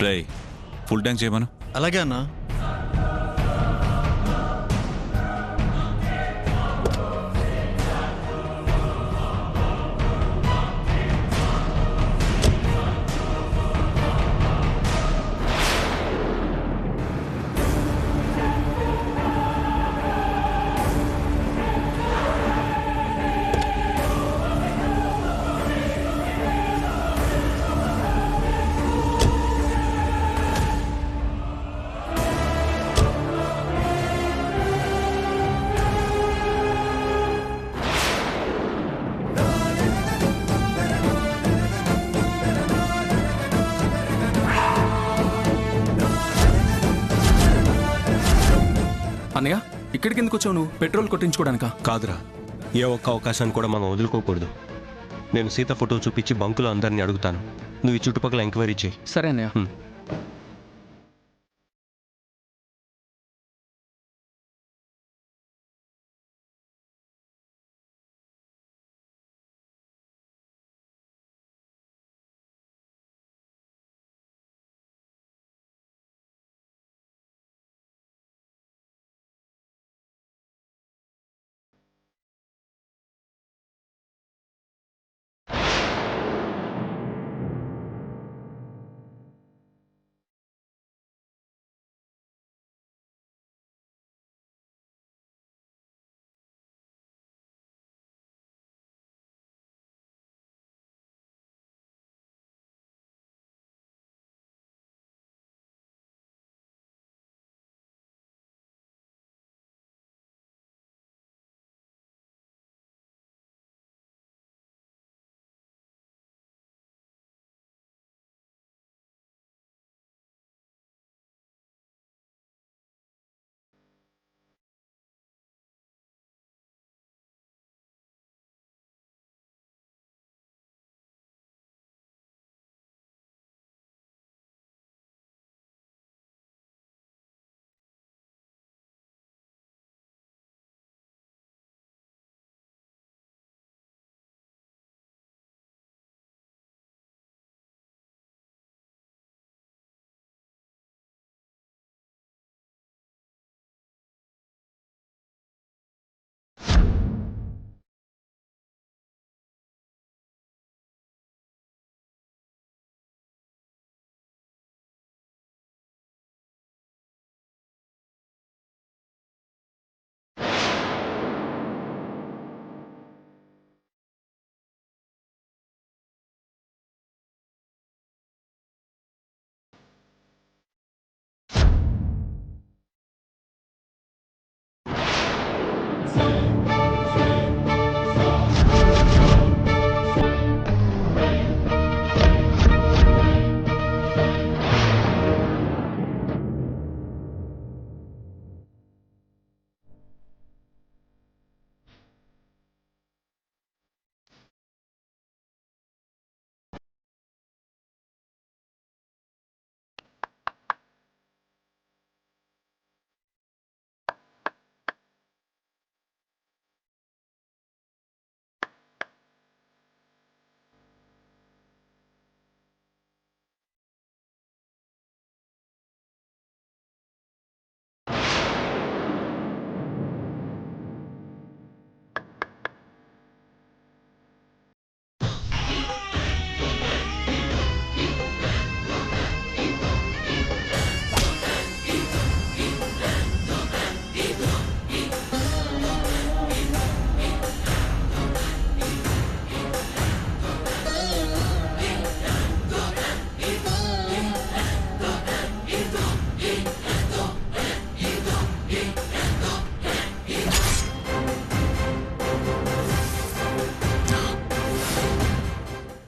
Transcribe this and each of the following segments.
రేయ్, full tank చేయమను. అలాగే అన్నా. అన్నయ్య, ఇక్కడికి ఎందుకు వచ్చావు నువ్వు? పెట్రోల్ కొట్టించుకోవడానికా? కాదురా, ఏ ఒక్క అవకాశాన్ని కూడా మనం వదులుకోకూడదు. నేను సీత ఫోటో చూపించి బంకులో అందరినీ అడుగుతాను. నువ్వు ఈ చుట్టుపక్కల ఎంక్వైరీ చేయి. సరే అన్నయ్య.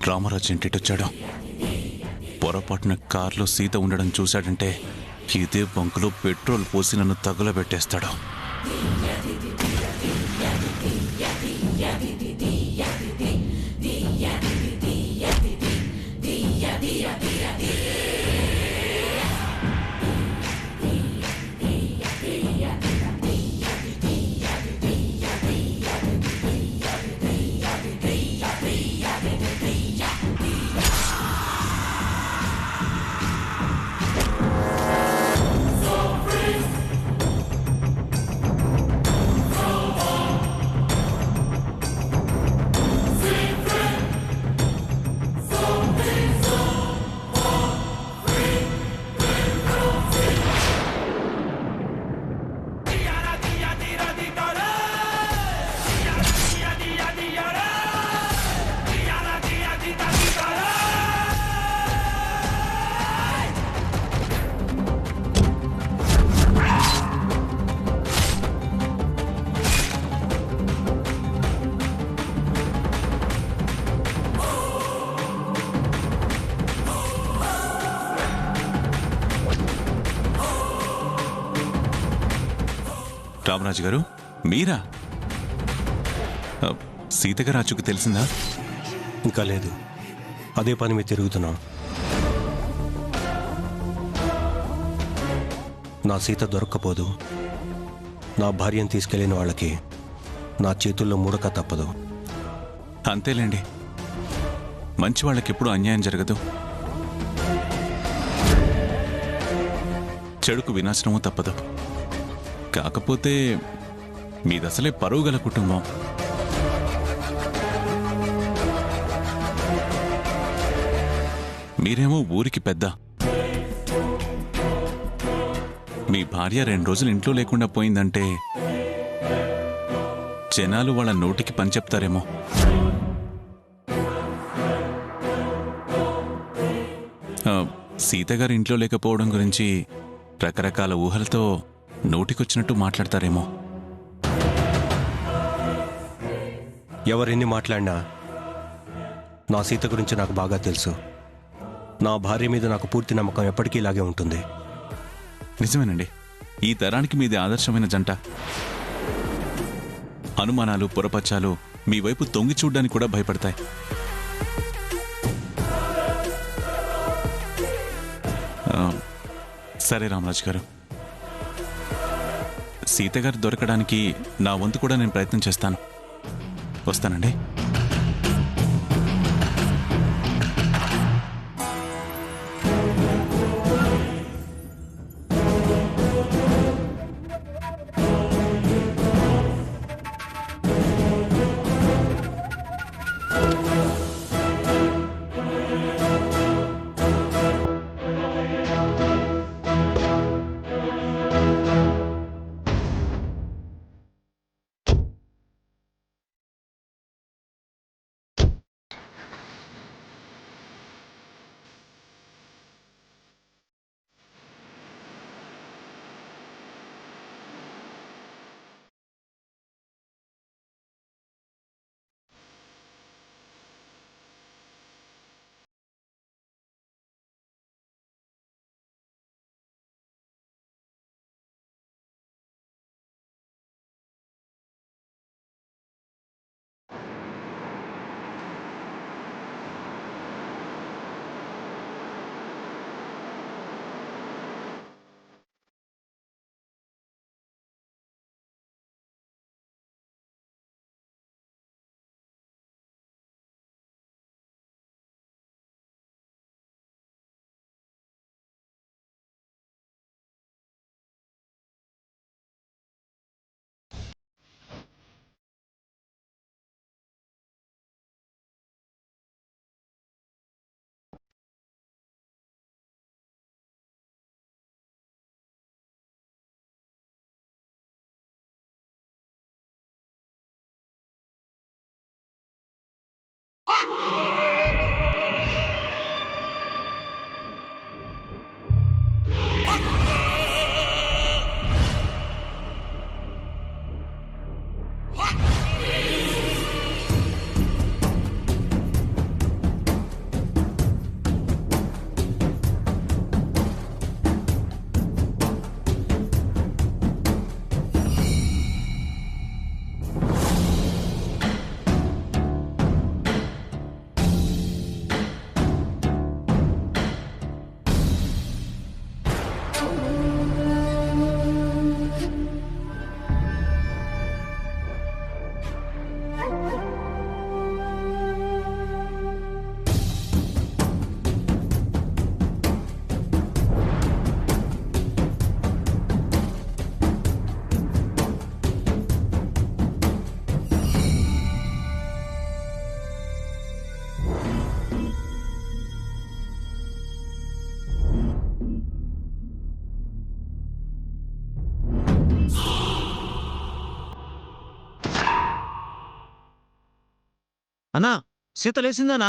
రామరాజు ఇంటిటొచ్చాడు. పొరపాటున కారులో సీత ఉండడం చూశాడంటే ఇదే బంకులో పెట్రోల్ పోసి నన్ను తగులబెట్టేస్తాడు. రామరాజు గారు, మీరా? ఆ, సీత గారు అచ్చుకు తెలిసిందా? ఇంకా లేదు, అదే పని మీద తిరుగుతున్నాం. నా సీత దొరక్కపోదు. నా భార్యను తీసుకెళ్లిన వాళ్ళకి నా చేతుల్లో ముడక తప్పదు. అంతేలేండి, మంచి వాళ్ళకెప్పుడు అన్యాయం జరగదు, చెడుకు వినాశనము తప్పదు. కాకపోతే మీదసలే పరువు గల కుటుంబం. మీరేమో ఊరికి పెద్ద. మీ భార్య 2 రోజులు ఇంట్లో లేకుండా పోయిందంటే జనాలు వాళ్ళ నోటికి పని చెప్తారేమో. సీత గారు ఇంట్లో లేకపోవడం గురించి రకరకాల ఊహలతో నోటికొచ్చినట్టు మాట్లాడతారేమో. ఎవరెన్ని మాట్లాడినా నా సీత గురించి నాకు బాగా తెలుసు. నా భార్య మీద నాకు పూర్తి నమ్మకం ఎప్పటికీ ఇలాగే ఉంటుంది. నిజమేనండి, ఈ తరానికి మీది ఆదర్శమైన జంట. అనుమానాలు, పొరపచ్చాలు మీ వైపు తొంగి చూడ్డానికి కూడా భయపడతాయి. సరే రామరాజు గారు, సీత గారు దొరకడానికి నా వంతు కూడా నేను ప్రయత్నం చేస్తాను. వస్తానండి. అన్నా, సీత లేసిందనా?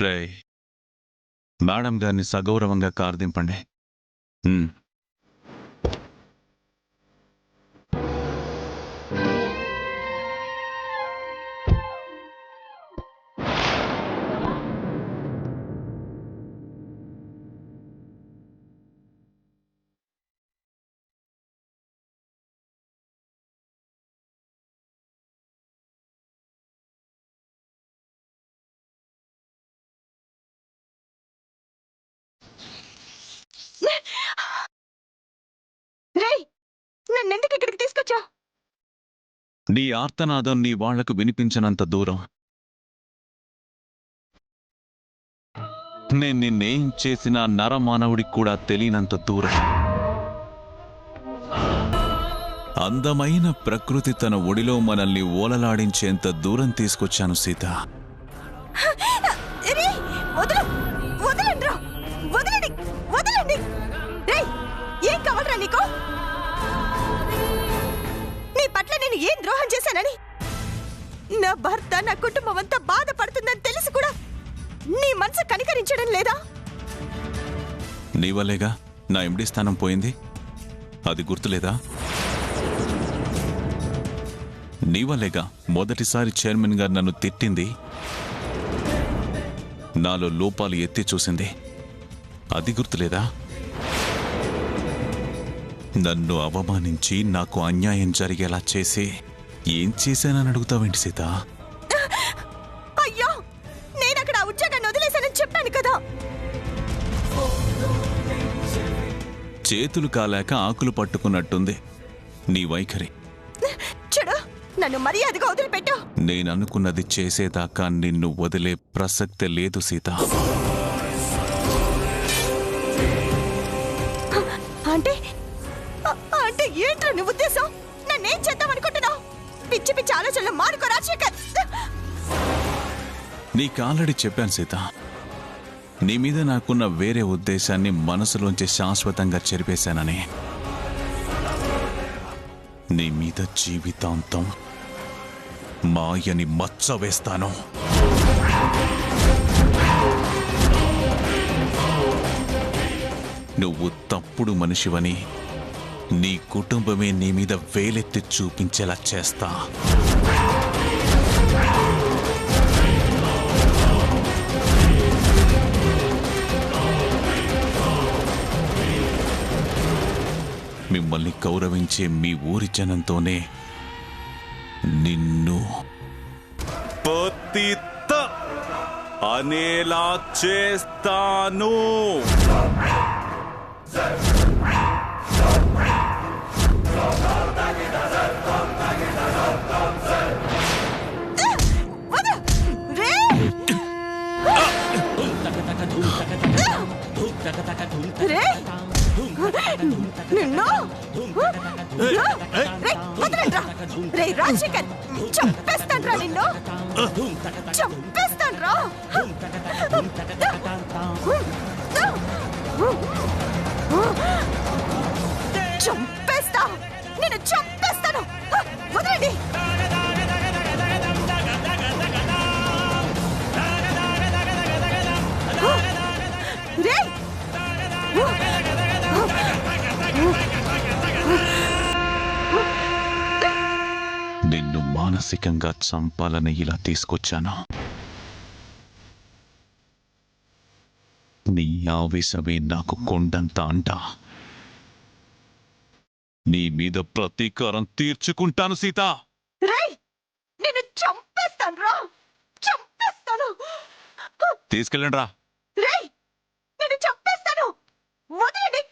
రేయ్, మేడం గారిని సగౌరవంగా కారు దింపండి. ఉమ్. రేయ్, నన్నెందుకు ఇక్కడికి తీసుకొచ్చా? నీ ఆర్తనాదం నీ వాళ్లకు వినిపించనంత దూరం నేను నిన్నేం చేసిన నరమానవుడికి కూడా తెలియనంత దూరం. అందమైన ప్రకృతి తన ఒడిలో మనల్ని ఓలలాడించేంత దూరం తీసుకొచ్చాను సీత. ఏం కావాలరా నీకు? నీ పట్ల నేను ఏం ద్రోహం చేశానని, నా భర్త నా కుటుంబం అంతా బాధపడుతుందని తెలిసి కూడా నీ మనసు కనికరించడం లేదా? నీ వల్లేగా నా ఎండి స్థానం పోయింది, అది గుర్తులేదా? నీ వల్లేగా మొదటిసారి చైర్మన్ గారు నన్ను తిట్టింది, నాలో లోపాలు ఎత్తి చూసింది, అది గుర్తులేదా? నన్ను అవమానించి నాకు అన్యాయం జరిగేలా చేసి ఏం చేశానని అడుగుతావేంటి సీత? అయ్యో, నేనక్కడ ఆ ఉద్యోగాన్ని వదిలేశానని చెప్పాను కదా. చేతులు కాలేక ఆకులు పట్టుకున్నట్టుంది నీ వైఖరి. చూడు, నన్ను మర్యాదగా వదిలిపెట్టు. నేననుకున్నది చేసేదాకా నిన్ను వదిలే ప్రసక్తే లేదు సీత. అంటే అంటే ఏంట్రా నీ ఉద్దేశం? నన్నేం చేద్దామనుకుంటున్నావు? పిచ్చి పిచ్చి ఆలోచనలు మానుకో రాజశేఖర్. నీకు ఆల్రెడీ చెప్పాను సీత, నీ మీద నాకున్న వేరే ఉద్దేశాన్ని మనసులోంచి శాశ్వతంగా చెరిపేశానని. నీ మీద జీవితాంతం మాయని మచ్చ వేస్తాను. నువ్వు తప్పుడు మనిషివని నీ కుటుంబమే నీ మీద వేలెత్తి చూపించేలా చేస్తా. మిమ్మల్ని గౌరవించే మీ ఊరి జనంతోనే నిన్ను పతిత అనేలా చేస్తాను. రాజశేఖర్, చంపేస్తాన్రా నిన్ను, చంపేస్తాన్రా. చంపేస్తా, నేను చంపేస్తాను. వదలండి. నిన్ను మానసికంగా చంపాలని ఇలా తీసుకొచ్చాను. నీ ఆవేశమే నాకు కొండంత అంట. నీ మీద ప్రతీకారం తీర్చుకుంటాను సీత. నేను చంపేస్తాను, చంపేస్తాను. తీసుకెళ్ళండి రా. నేను చంపేస్తాను. వదలండి,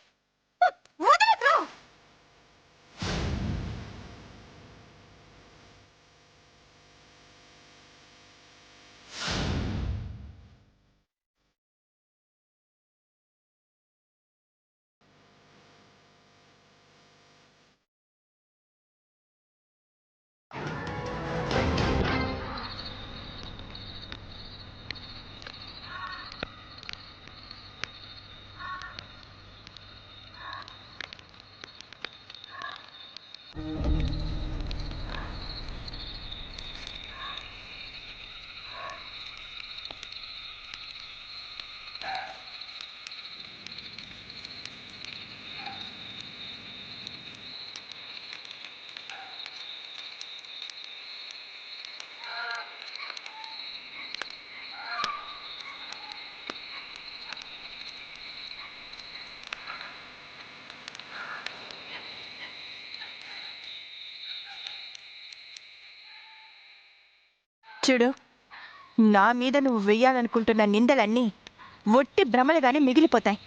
వదలండి. చూడు, నా మీద నువ్వు వెయ్యాలనుకుంటున్న నిందలన్నీ ఒట్టి భ్రమలుగానే మిగిలిపోతాయి.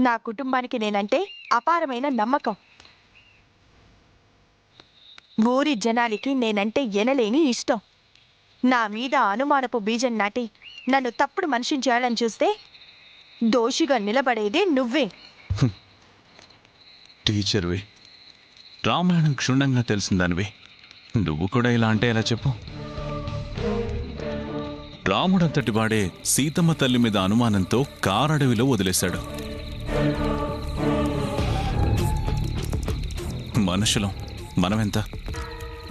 నా కుటుంబానికి నేనంటే అపారమైన నమ్మకం. ఊరి జనానికి నేనంటే ఎనలేని ఇష్టం. నా మీద అనుమానపు బీజం నాటి నన్ను తప్పుడు మనిషిని చేయాలని చూస్తే దోషిగా నిలబడేదే నువ్వే. టీచర్వి, రామాయణం క్షుణ్ణంగా తెలిసిందానివి, నువ్వు కూడా ఇలా అంటే ఎలా చెప్పు? రాముడంతటి వాడే సీతమ్మ తల్లి మీద అనుమానంతో కారడవిలో వదిలేశాడు. మనుషులం మనమెంత?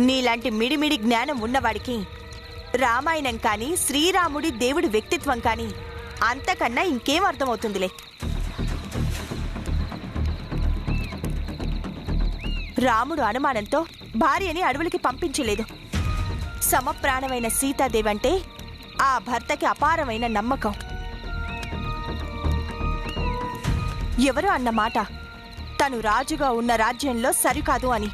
నీలాంటి మిడిమిడి జ్ఞానం ఉన్నవాడికి రామాయణం కానీ శ్రీరాముడి దేవుడి వ్యక్తిత్వం కానీ అంతకన్నా ఇంకేం అర్థమవుతుందిలే. రాముడు అనుమానంతో భార్యని అడవులకి పంపించలేదు. సమప్రాణమైన సీతాదేవంటే ఆ భర్తకి అపారమైన నమ్మకం. ఎవరు అన్న మాట తను రాజుగా ఉన్న రాజ్యంలో సరికాదు అని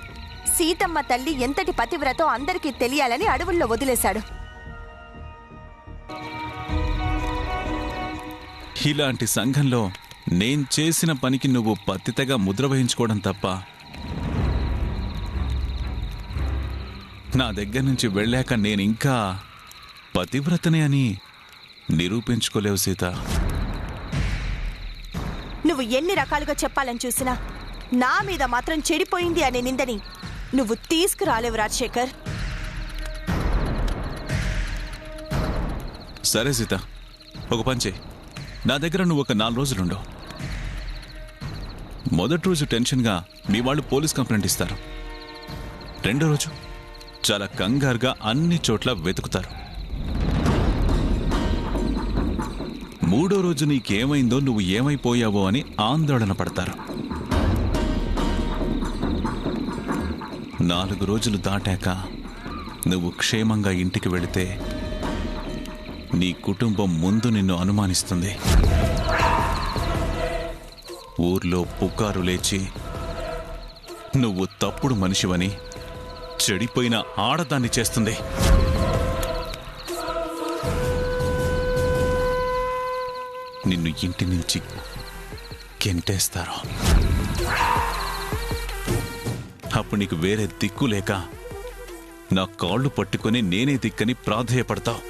సీతమ్మ తల్లి ఎంతటి పతివ్రతో అందరికీ తెలియాలని అడవుల్లో వదిలేశాడు. ఇలాంటి సంఘంలో నేను చేసిన పనికి నువ్వు పత్తితగా ముద్ర వహించుకోవడం తప్ప నా దగ్గర నుంచి వెళ్ళాక నేనింకా పతివ్రతనే అని నిరూపించుకోలేవు సీత. నువ్వు ఎన్ని రకాలుగా చెప్పాలని చూసినా నా మీద మాత్రం చెడిపోయింది అనే నిందని నువ్వు తీసుకురాలేవు రాజశేఖర్. సరే సీత, ఒక పని చేయి. నా దగ్గర నువ్వు ఒక 4 రోజులుండు. మొదటి రోజు టెన్షన్గా మీ వాళ్ళు పోలీస్ కంప్లైంట్ ఇస్తారు. రెండో రోజు చాలా కంగారుగా అన్ని చోట్ల వెతుకుతారు. మూడో రోజు నీకేమైందో, నువ్వు ఏమైపోయావో అని ఆందోళన పడతారు. 4 రోజులు దాటాక నువ్వు క్షేమంగా ఇంటికి వెళితే నీ కుటుంబం ముందు నిన్ను అనుమానిస్తుంది. ఊర్లో పుకారు లేచి నువ్వు తప్పుడు మనిషివని, చెడిపోయిన ఆడదాన్ని చేస్తుంది. నిన్ను ఇంటి నుంచి గెంటేస్తారు. అప్పుడు నీకు వేరే దిక్కు లేక నా కాళ్ళు పట్టుకొని నేనే దిక్కని ప్రాధేయపడతావు.